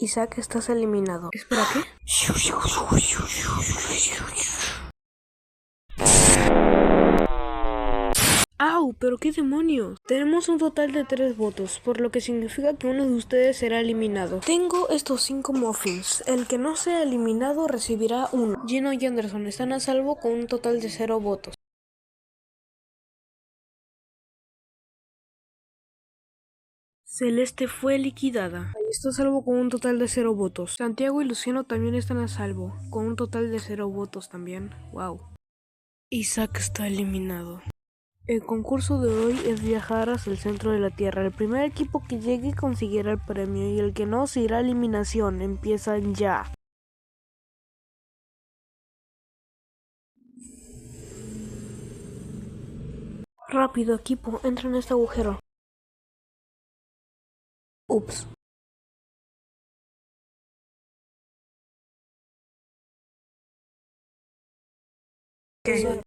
Isaac, estás eliminado. ¿Espera qué? ¡Au! ¿Pero qué demonios? Tenemos un total de 3 votos, por lo que significa que uno de ustedes será eliminado. Tengo estos 5 muffins. El que no sea eliminado recibirá uno. Gino y Anderson están a salvo con un total de 0 votos. Celeste fue liquidada. Ahí está a salvo con un total de 0 votos. Santiago y Luciano también están a salvo, con un total de 0 votos también. Wow. Isaac está eliminado. El concurso de hoy es viajar hacia el centro de la Tierra. El primer equipo que llegue conseguirá el premio y el que no se irá a eliminación. Empiezan ya. Rápido, equipo, entra en este agujero. Ups. ¿Qué?